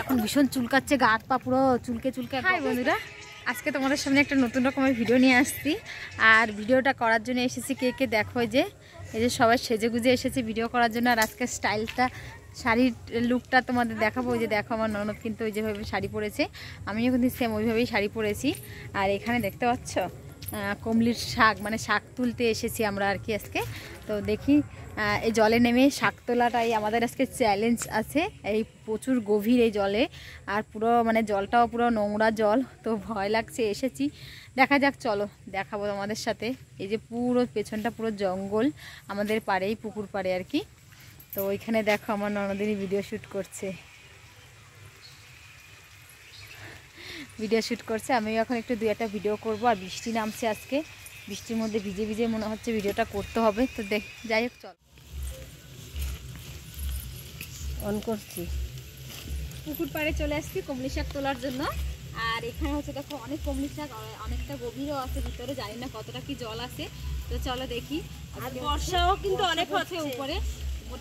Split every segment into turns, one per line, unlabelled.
এখন ভীষণ চুলকাচ্ছে, গা হাত পা পুরো চুলকে চুলকে। হাই বন্ধুরা, আজকে তোমাদের সামনে একটা নতুন রকমের ভিডিও নিয়ে আসছি। আর ভিডিওটা করার জন্য এসেছি কে কে দেখো, এই যে সবাই সেজে গুজে এসেছে ভিডিও করার জন্য। আর আজকে স্টাইলটা, শাড়ির লুকটা তোমাদের দেখাবো। ওই যে দেখো আমার ননদ কিন্তু ওই যেভাবে শাড়ি পরেছে, আমিও কিন্তু সেম ওইভাবেই শাড়ি পরেছি। আর এখানে দেখতে পাচ্ছ কমলির শাক, মানে শাক তুলতে এসেছি আমরা আর কি আজকে। তো দেখি এই জলে নেমে শাক তোলাটাই আমাদের আজকে চ্যালেঞ্জ আছে। এই প্রচুর গভীর এই জলে, আর পুরো মানে জলটাও পুরো নোংরা জল, তো ভয় লাগছে। এসেছি, দেখা যাক, চলো দেখাবো তোমাদের সাথে। এই যে পুরো পেছনটা পুরো জঙ্গল, আমাদের পাড়েই পুকুর পাড়ে আর কি। তো ওইখানে দেখো আমার ননদিনী ভিডিও শ্যুট করছে, আমিও এখন একটু দুই একটা ভিডিও করবো। আর বৃষ্টি নামছে আজকে, বৃষ্টির মধ্যে ভিজে ভিজে মনে হচ্ছে ভিডিওটা করতে হবে। তো যাই হোক, চল অন করছি। পুকুর পাড়ে চলে আসছি কমলি শাক তোলার জন্য। আর এখানে হচ্ছে দেখো অনেক কমলি শাক, অনেকটা গভীরও আছে ভিতরে, জানি না কতটা কি জল আছে। তো চলো দেখি। আর বর্ষাও কিন্তু অনেক হচ্ছে, উপর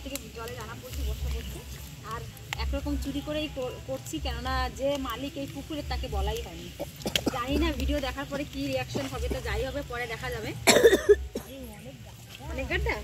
থেকে জলে জানা পড়ছে, বর্ষা পড়ছে। আর একরকম চুরি করেই করছি, কেননা যে মালিক এই পুকুরের তাকে বলাই হয়নি। জানি না ভিডিও দেখার পরে কি রিয়াকশন হবে, তো যাই হবে পরে দেখা যাবে। অনেক গাড্ডা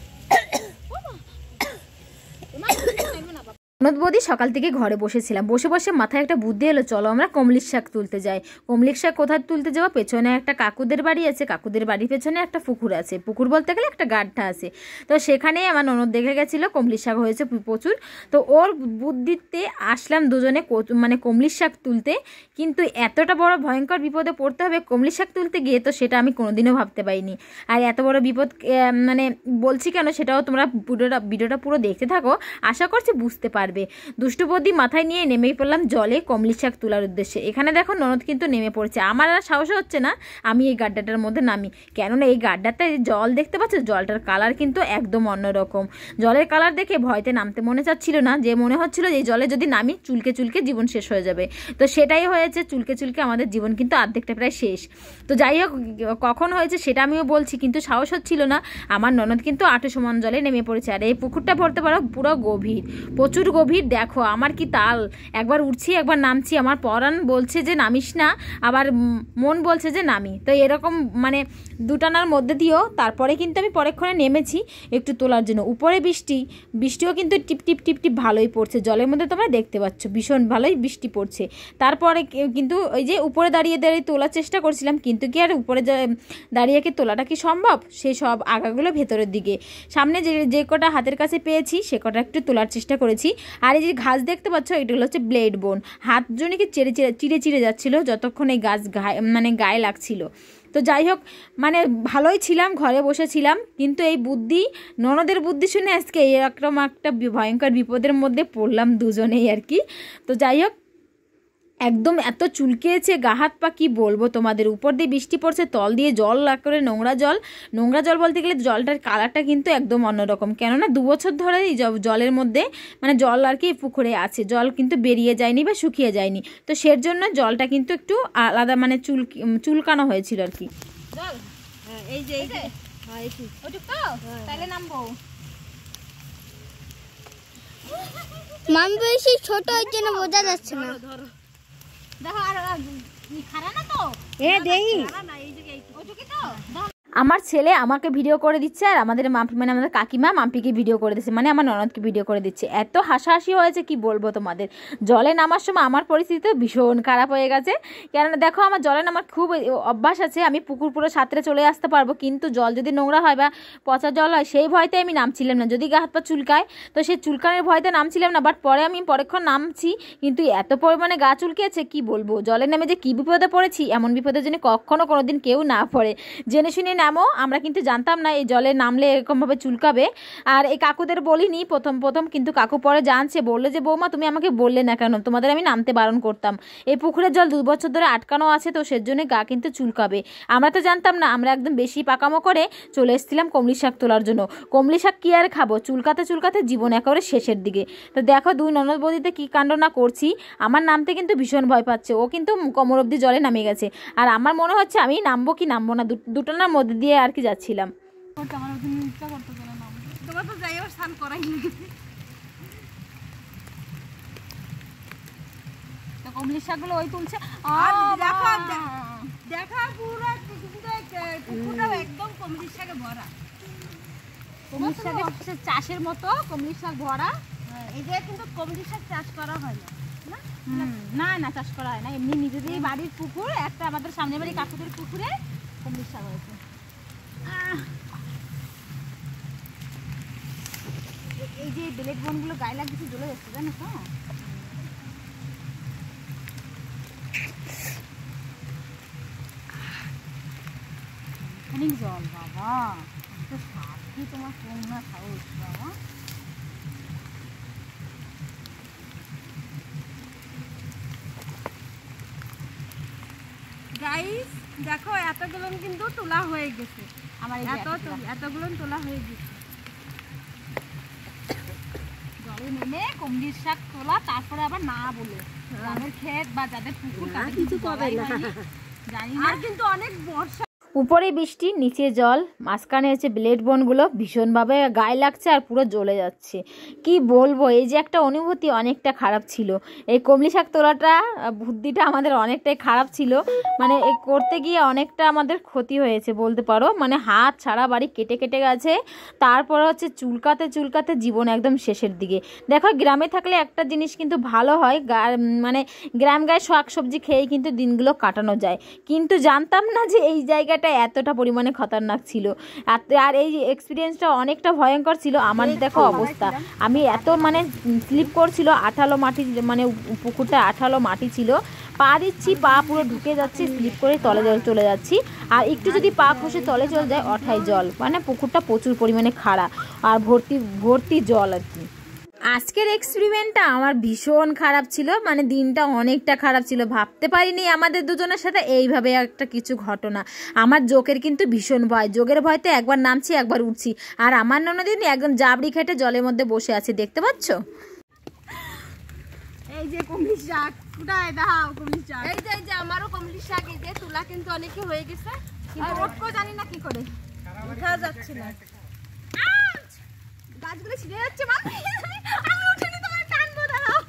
ননদ বৌদি সকাল থেকে ঘরে বসেছিলাম, বসে বসে মাথায় একটা বুদ্ধি এলো, চলো আমরা কমলির শাক তুলতে যাই। কমলির শাক কোথায় তুলতে যাবো? পেছনে একটা কাকুদের বাড়ি আছে, কাকুদের বাড়ির পেছনে একটা পুকুর আছে, পুকুর বলতে গেলে একটা গাড্ডা আছে। তো সেখানেই আমার ননদ দেখে গেছিলো কমলির শাক হয়েছে প্রচুর। তো ওর বুদ্ধিতে আসলাম দুজনে মানে কমলির শাক তুলতে। কিন্তু এতটা বড় ভয়ঙ্কর বিপদে পড়তে হবে কমলির শাক তুলতে গিয়ে, তো সেটা আমি কোনোদিনও ভাবতে পারিনি। আর এত বড় বিপদ মানে বলছি কেন, সেটাও তোমরা ভিডিওটা পুরো দেখতে থাকো, আশা করছি বুঝতে পারবে। দুষ্টু বুদ্ধি মাথায় নিয়ে নেমে পড়লাম জলে কমলি শাক তোলার উদ্দেশ্যে। এখানে দেখো ননদ কিন্তু নেমে পড়ছে, আমার আর সাহস হচ্ছে না আমি এই গাড্ডাটার মধ্যে নামি, কেননা এই গাড্ডাতে জল দেখতে পাচ্ছ, জলটার কালার কিন্তু একদম অন্যরকম। জলের কালার দেখে ভয়তে নামতে মনে চাচ্ছিল না, যে মনে হচ্ছিল যে এই জলে যদি নামি চুলকে চুলকে জীবন শেষ হয়ে যাবে। তো সেটাই হয়েছে, চুলকে চুলকে আমাদের জীবন কিন্তু অর্ধেকটা প্রায় শেষ। তো যাই হোক, কখন হয়েছে সেটা আমিও বলছি, কিন্তু সাহস হচ্ছিল না। আমার ননদ কিন্তু আঁটু সমান জলে নেমে পড়েছে। আর এই পুকুরটা পড়তে পারো পুরো গভীর, প্রচুর গভীর। দেখো আমার কি তাল, একবার উঠছি একবার নামছি, আমার পরাণ বলছে যে নামিস না, আবার মন বলছে যে নামি। তো এরকম মানে দুটানার মধ্যে দিয়েও তারপরে কিন্তু আমি পরেক্ষণে নেমেছি একটু তোলার জন্য। উপরে বৃষ্টিও কিন্তু টিপ টিপ টিপ টিপ ভালোই পড়ছে, জলের মধ্যে তোমরা দেখতে পাচ্ছ ভীষণ ভালোই বৃষ্টি পড়ছে। তারপরে কিন্তু ওই যে উপরে দাঁড়িয়ে দাঁড়িয়ে তোলার চেষ্টা করছিলাম, কিন্তু কি আর উপরে দাঁড়িয়ে কি তোলাটা কি সম্ভব? সেই সব আগাগুলো ভেতরের দিকে, সামনে যে কটা হাতের কাছে পেয়েছি সে কটা একটু তোলার চেষ্টা করেছি। আর এই যে ঘাস দেখতে পাচ্ছ, এগুলো হচ্ছে ব্লেড বোন, হাত জনিকে চিড়ে যাচ্ছিল যতক্ষণ এই গাছ গায়ে লাগছিল। তো যাই হোক, মানে ভালোই ছিলাম, ঘরে বসেছিলাম, কিন্তু এই বুদ্ধি, ননদের বুদ্ধি শুনে আজকে এরকম একটা ভয়ঙ্কর বিপদের মধ্যে পড়লাম দুজনেই আর কি। তো যাই হোক, একদম এত চুলকেছে গা হাত পা, কি বলবো তোমাদের। উপর দিয়ে বৃষ্টি পড়ছে, তল দিয়ে জল করে নোংরা জল বলতে গেলে জলটার কালারটা কিন্তু একদম অন্যরকম, কেননা 2 বছর ধরে এই জলের মধ্যে মানে জল আর কি পুকুরে আছে, জল কিন্তু বেরিয়ে যায়নি বা শুকিয়ে যায়নি। তো সের জন্য জলটা কিন্তু একটু আলাদা, মানে চুলকানো হয়েছিল আর কি। এই যে তাহলে নামবো,
মাম বেশি ছোট হচ্ছে না, বোঝা যাচ্ছে না।
দেখো আর খারা না তো,
দেই
না এই যে ওইটুকি তো। আমার ছেলে আমাকে ভিডিও করে দিচ্ছে, আর আমাদের আমাদের কাকিমা মাম্পিকে ভিডিও করে দিচ্ছে, মানে আমার ননদকে ভিডিও করে দিচ্ছে। এত হাসাহাসি হয়েছে কি বলবো তোমাদের। জলে নামার সময় আমার পরিস্থিতি তো ভীষণ খারাপ হয়ে গেছে, কেননা দেখো আমার জলে নামার খুব অভ্যাস আছে, আমি পুকুর পুরো সাঁতরে চলে আসতে পারবো, কিন্তু জল যদি নোংরা হয় বা পচা জল হয় সেই ভয়তে আমি নামছিলাম না। যদি গা হাত পা চুলকায় তো সেই চুলকানের ভয়তে নামছিলাম না, বাট পরে আমি পরেক্ষণ নামছি, কিন্তু এত পরিমাণে গা চুলকেছে কি বলবো। জলে নেমে যে কি বিপদে পড়েছি, এমন বিপদের জন্য কখনো কোনোদিন কেউ না পড়ে। জেনে শুনে নামো, আমরা কিন্তু জানতাম না এই জলে নামলে এরকমভাবে চুলকাবে। আর এই কাকুদের বলিনি প্রথম, কিন্তু কাকু পরে জানছে, বললে যে বৌমা তুমি আমাকে বললে না কেন, তোমাদের আমি নামতে বারণ করতাম, এই পুকুরের জল 2 বছর ধরে আটকানো আছে, তো সেজন্য গা কিন্তু চুলকাবে। আমরা তো জানতাম না, আমরা একদম বেশি পাকামো করে চলে এসেছিলাম কমলি শাক তোলার জন্য। কমলি শাক কি আর খাবো, চুলকাতে জীবন একেবারে শেষের দিকে। তো দেখো 2 ননদ বৌদিতে কি কাণ্ড না করছি। আমার নামতে কিন্তু ভীষণ ভয় পাচ্ছে, ও কিন্তু কোমর অবধি জলে নামে গেছে, আর আমার মনে হচ্ছে আমি নামবো কি নামবো না, দুটোনার মধ্যে ছাদে দিয়ে আর কি যাচ্ছিলাম।
আমার ইচ্ছা করতেছে না, তোমার তো যাই আবার স্নান করাই কমলির শাকগুলো ওই তুলছে। দেখা পুরো পুকুরটা একদম কমলির শাকে ভরা, কমলির শাকের চাষের মতো কমলির শাক ভরা। এই যে কিন্তু কমলির শাক চাষ করা হয় না, না চাষ করা হয় না, এমনি নিজেদের বাড়ির পুকুর একটা, আমাদের সামনের বাড়ি কাকুদের পুকুরে কমলির শাক হয়েছে। এই যে বেলেট বনগুলো গায়ে লাগছে জ্বলে যাচ্ছে, জানো তো? অনেক জল বাবা, তো সাথে তোমার কোন না সাহস বাবা। গাইস দেখো এতগুলো কিন্তু তোলা হয়ে গেছে, আমার এতগুলো তোলা হয়ে গেছে। জলে নেমে কমলির শাক তোলা, তারপরে আবার না বলে গ্রামের ক্ষেত বা যাদের পুকুর তাদের কিছু করে জানি না, কিন্তু অনেক বর্ষা।
উপরে বৃষ্টি, নিচে জল, মাঝখানে হচ্ছে ব্লেড বনগুলো ভীষণভাবে গায়ে লাগছে আর পুরো জ্বলে যাচ্ছে। কি বলবো, এই যে একটা অনুভূতি অনেকটা খারাপ ছিল। এই কমলি শাক তোলাটা বুদ্ধিটা আমাদের অনেকটাই খারাপ ছিল, মানে এই করতে গিয়ে অনেকটা আমাদের ক্ষতি হয়েছে বলতে পারো, মানে হাত ছাড়া বাড়ি কেটে কেটে গেছে। তারপরে হচ্ছে চুলকাতে চুলকাতে জীবন একদম শেষের দিকে। দেখো গ্রামে থাকলে একটা জিনিস কিন্তু ভালো হয়, মানে গ্রাম গায়ে শাক সবজি খেয়েই কিন্তু দিনগুলো কাটানো যায়, কিন্তু জানতাম না যে এই জায়গাটা এতটা পরিমাণে খতরনাক ছিল। আর এই এক্সপিরিয়েন্সটা অনেকটা ভয়ঙ্কর ছিল। আমার দেখো অবস্থা, আমি এত মানে স্লিপ করছিল, আঠালো মাটি, মানে পুকুরটা আঠালো মাটি ছিল, পা দিচ্ছি পা পুরো ঢুকে যাচ্ছে, স্লিপ করে তলে চলে যাচ্ছি, আর একটু যদি পা খসে তলে চলে যায় অঠাই জল, মানে পুকুরটা প্রচুর পরিমাণে খাড়া আর ভর্তি জল আর কি। আজকের এক্সপেরিমেন্টটা আমার ভীষণ খারাপ ছিল, মানে দিনটা অনেকটা খারাপ ছিল। ভাবতে পারিনি আমাদের দুজনের সাথে এইভাবে একটা কিছু ঘটনা। আমার যোগের কিন্তু ভীষণ ভয়, যোগের ভয়তে একবার নামছি একবার উঠছি, আর আমার ননদিন একদম জাবড়ি খেটে জলের মধ্যে বসে আছে, দেখতে পাচ্ছ?
এই যে কমলির শাক, কোথায় দাও কমলির শাক? এই যে আমারও কমলির শাক, এই যে তুলা কিন্তু অনেকে হয়ে গেছে, কিন্তু ওটকো জানি না কি করে উঠা যাচ্ছে না। গাছগুলো ছিঁড়ে যাচ্ছে, আমি উঠিনি, তোমার টানবো, দাঁড়াও।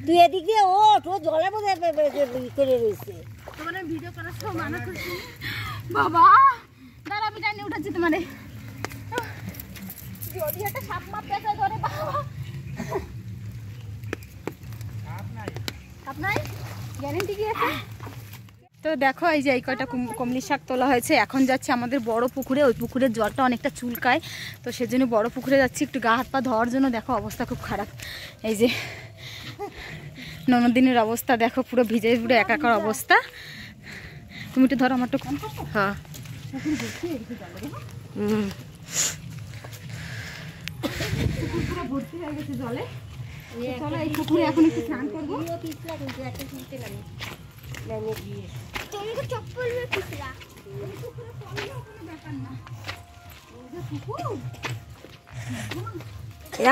তুই এদিকে ওঠ, ও জলে বোধ করে রয়েছে।
তোমার ভিডিও করার সময় মানা করছি বাবা, দাঁড়া আমি টাইনে উঠাচ্ছি তোমারে, যদি একটা সাপ মাপ পেঁচা ধরে বাবা। আপনার গ্যারেন্টি কি আছে? তো দেখো এই যে এই কয়টা কমলি শাক তোলা হয়েছে, এখন যাচ্ছে আমাদের বড় পুকুরে, ওই পুকুরের জলটা অনেকটা চুলকায়, তো সেজন্য বড় পুকুরে যাচ্ছি একটু গা হাত পা ধোয়ার জন্য। দেখো অবস্থা খুব খারাপ, এই যে ননদিনের অবস্থা দেখো, পুরো ভিজে পুরো একাকার অবস্থা। তুমি একটু ধরো আমার, একটু হ্যাঁ পুকুর ভর্তি হয়ে গেছে জলে। চলো এই পুকুরে এখন একটু স্নান করবো।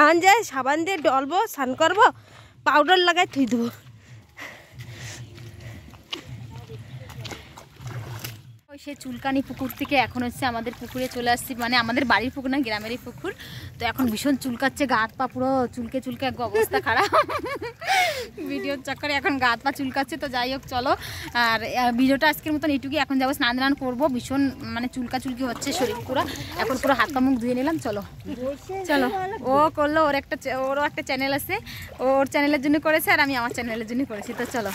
এখন যে সাবান দিয়ে ডলবো, স্নান করবো, পাউডার লাগাই থুই দেবো।
সে চুলকানি পুকুর থেকে এখন হচ্ছে আমাদের পুকুরে চলে আসছি, মানে আমাদের বাড়ির পুকুর না, গ্রামেরই পুকুর। তো এখন ভীষণ চুলকাচ্ছে, গা হাত পা পুরো চুলকে চুলকে এক অবস্থা খারাপ। ভিডিওর চক্করে এখন গা হাত পা চুলকাচ্ছে। তো যাই হোক চলো, আর ভিডিওটা আজকের মতন এইটুকুই। এখন যাবো স্নান টান করবো, ভীষণ মানে চুলকা চুলকি হচ্ছে শরীর পুরো, এখন পুরো হাত পা মুখ ধুয়ে নিলাম। চলো চলো, ও করলো, ওরও একটা চ্যানেল আছে, ওর চ্যানেলের জন্য করেছে, আর আমি আমার চ্যানেলের জন্য করেছি। তো চলো।